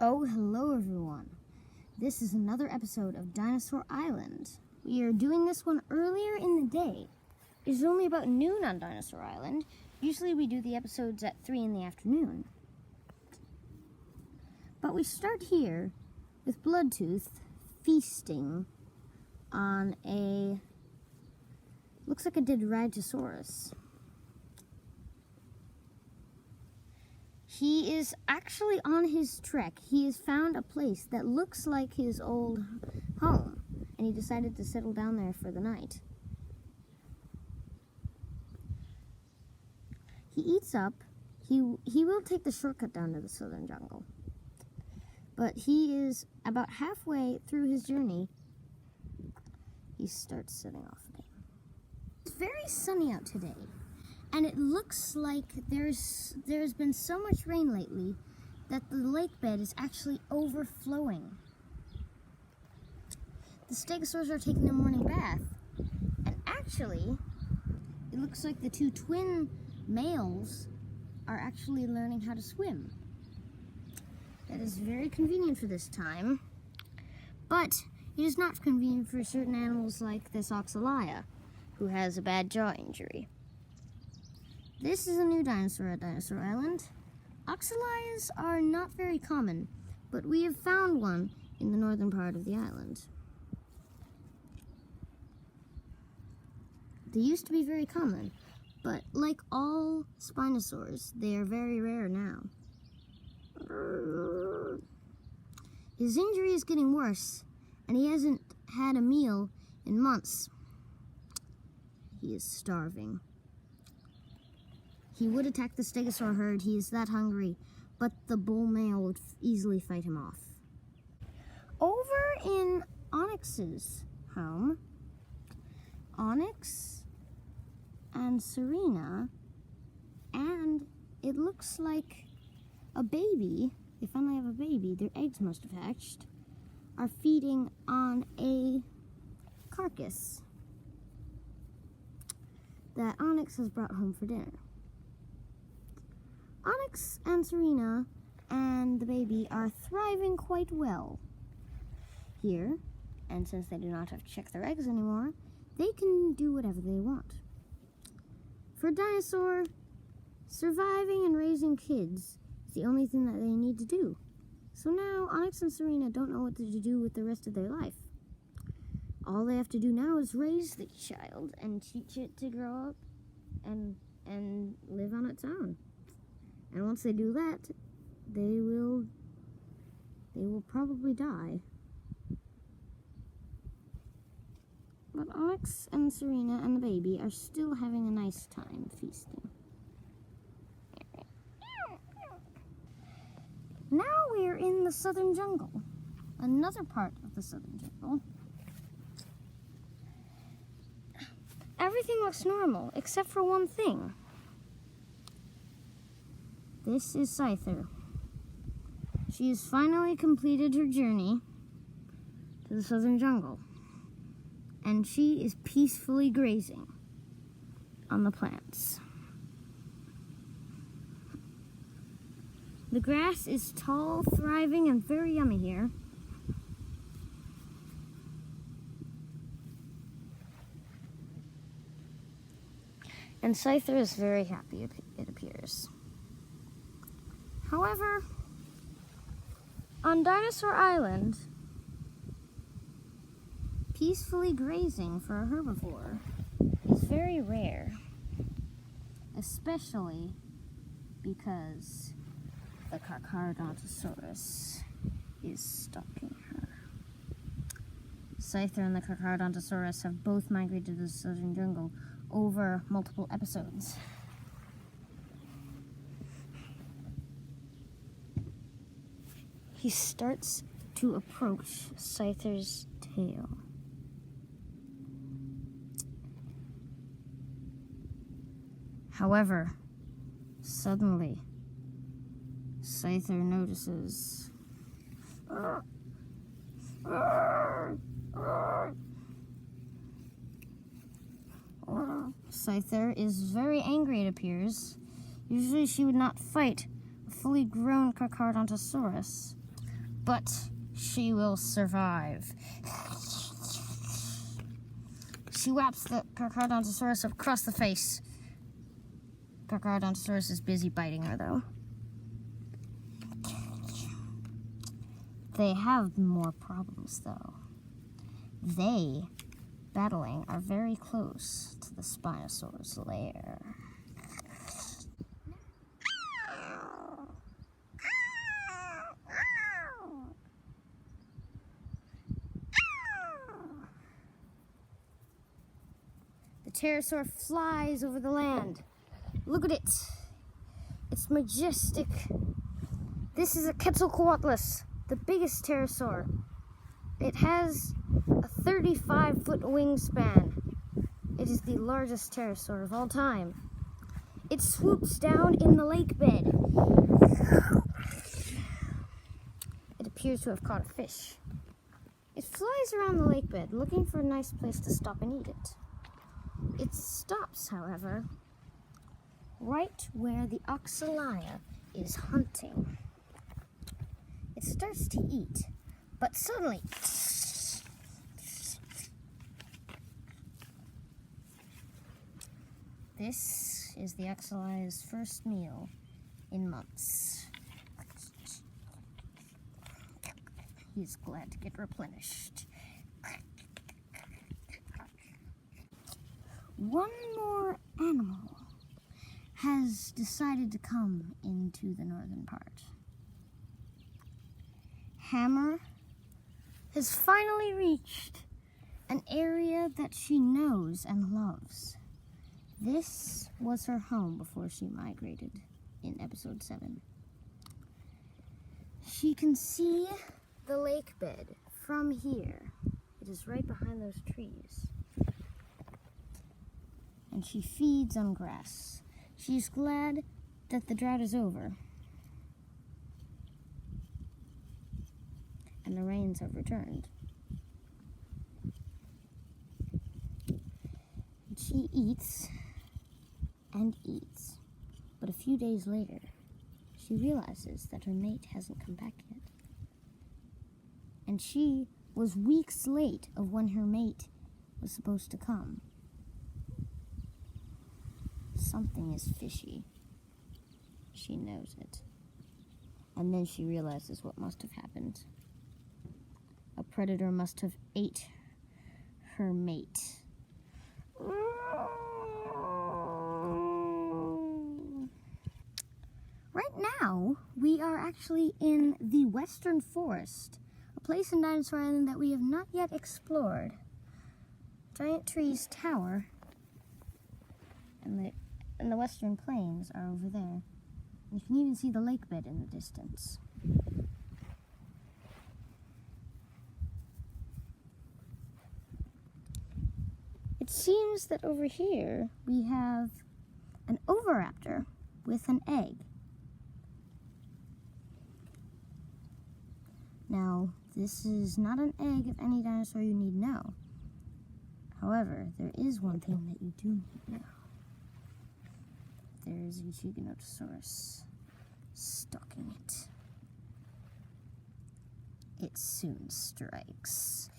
Oh, hello everyone. This is another episode of Dinosaur Island. We are doing this one earlier in the day. It's only about noon on Dinosaur Island. Usually we do the episodes at 3 in the afternoon. But we start here with Bloodtooth feasting on looks like a dead Raptors. He is actually on his trek. He has found a place that looks like his old home, and he decided to settle down there for the night. He eats up. He will take the shortcut down to the southern jungle. But he is about halfway through his journey. He starts setting off again. It's very sunny out today. And it looks like there's been so much rain lately that the lake bed is actually overflowing. The stegosaurs are taking their morning bath, and actually, it looks like the two twin males are actually learning how to swim. That is very convenient for this time, but it is not convenient for certain animals like this Oxala, who has a bad jaw injury. This is a new dinosaur at Dinosaur Island. Oxalas are not very common, but we have found one in the northern part of the island. They used to be very common, but like all spinosaurs, they are very rare now. His injury is getting worse, and he hasn't had a meal in months. He is starving. He would attack the stegosaur herd, he is that hungry, but the bull male would easily fight him off. Over in Onyx's home, Onyx and Serena, and it looks like a baby, they finally have a baby, their eggs must have hatched, are feeding on a carcass that Onyx has brought home for dinner. Onyx and Serena and the baby are thriving quite well here, and since they do not have to check their eggs anymore, they can do whatever they want. For a dinosaur, surviving and raising kids is the only thing that they need to do. So now Onyx and Serena don't know what to do with the rest of their life. All they have to do now is raise the child and teach it to grow up and live on its own. And once they do that, they will probably die. But Onyx and Serena and the baby are still having a nice time feasting. Now we are in the southern jungle, another part of the southern jungle. Everything looks normal, except for one thing. This is Scyther. She has finally completed her journey to the southern jungle, and she is peacefully grazing on the plants. The grass is tall, thriving, and very yummy here. And Scyther is very happy, it appears. However, on Dinosaur Island, peacefully grazing for a herbivore is very rare, especially because the Dinosaurus is stalking her. Scyther and the Dinosaurus have both migrated to the southern jungle over multiple episodes. He starts to approach Scyther's tail. However, suddenly, Scyther notices Scyther is very angry, it appears. Usually she would not fight a fully grown Dinosaurus. but she will survive. She whaps the Bioniclesaurus across the face. Bioniclesaurus is busy biting her, though. They have more problems, though. They, battling, are very close to the Spinosaur's lair. The Terrasaur flies over the land. Look at it. It's majestic. This is a Quetzalcoatlus, the biggest pterosaur. It has a 35-foot wingspan. It is the largest pterosaur of all time. It swoops down in the lake bed. It appears to have caught a fish. It flies around the lake bed, looking for a nice place to stop and eat it. It stops, however, right where the Oxala is hunting. It starts to eat, but suddenly, this is the Oxala's first meal in months. He's glad to get replenished. One more animal has decided to come into the northern part. Hammer has finally reached an area that she knows and loves. This was her home before she migrated in episode 7. She can see the lake bed from here. It is right behind those trees. And she feeds on grass. She's glad that the drought is over. And the rains have returned. And she eats and eats. But a few days later, she realizes that her mate hasn't come back yet. And she was weeks late of when her mate was supposed to come. Something is fishy. She knows it. And then she realizes what must have happened. A predator must have ate her mate. Right now, we are actually in the Western Forest, a place in Dinosaur Island that we have not yet explored. Giant trees tower, and the Western Plains are over there. You can even see the lake bed in the distance. It seems that over here we have an oviraptor with an egg. Now, this is not an egg of any dinosaur you need know. However, there is one thing that you do need know. There is a Giganotosaurus stalking it. It soon strikes.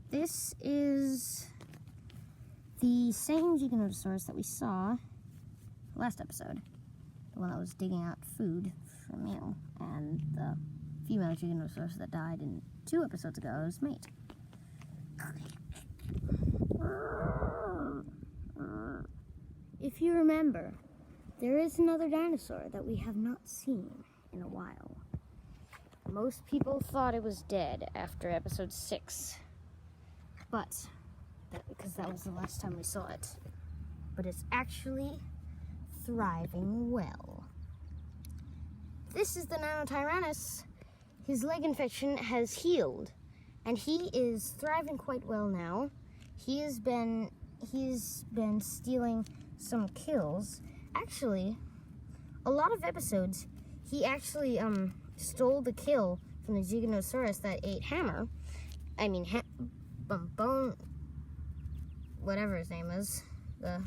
This is the same Giganotosaurus that we saw last episode. The one that was digging out food for a meal. And the female Giganotosaurus that died in 2 episodes ago's mate. If you remember, there is another dinosaur that we have not seen in a while. Most people thought it was dead after episode 6. But, because that was the last time we saw it. But it's actually thriving well. This is the Nanotyrannus. His leg infection has healed, and he is thriving quite well now. He's been stealing some kills. Actually, a lot of episodes, he actually stole the kill from the Giganotosaurus that ate Hammer. whatever his name is, the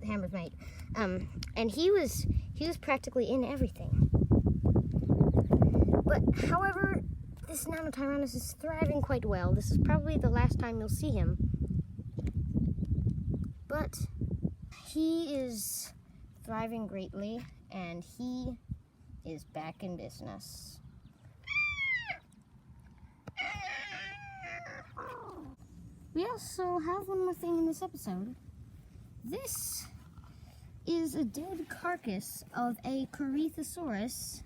Hammer's mate, and he was practically in everything. But however, this Nanotyrannus is thriving quite well. This is probably the last time you'll see him, but he is thriving greatly, and he is back in business. We also have one more thing in this episode. This is a dead carcass of a Terrasaurus,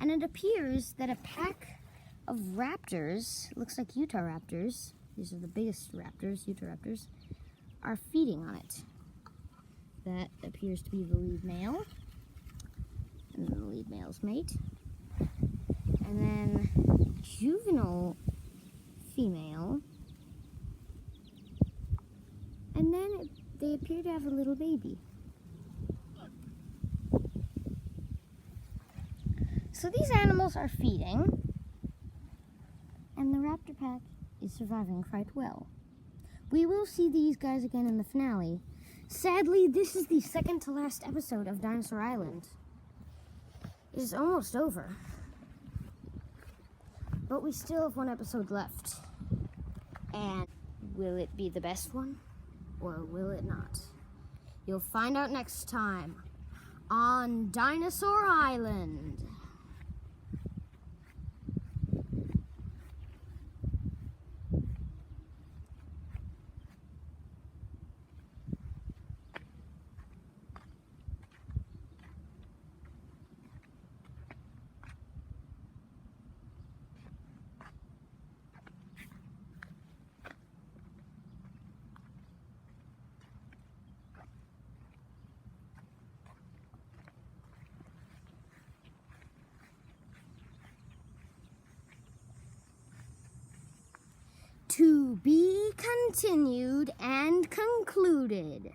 and it appears that a pack of raptors, looks like Utah raptors, these are the biggest raptors, Utah raptors, are feeding on it. That appears to be the lead male, and then the lead male's mate, and then juvenile female, and then they appear to have a little baby. So these animals are feeding, and the raptor pack is surviving quite well. We will see these guys again in the finale. Sadly, this is the second to last episode of Dinosaur Island. It is almost over. But we still have one episode left. And will it be the best one? Or will it not? You'll find out next time on Dinosaur Island. To be continued and concluded.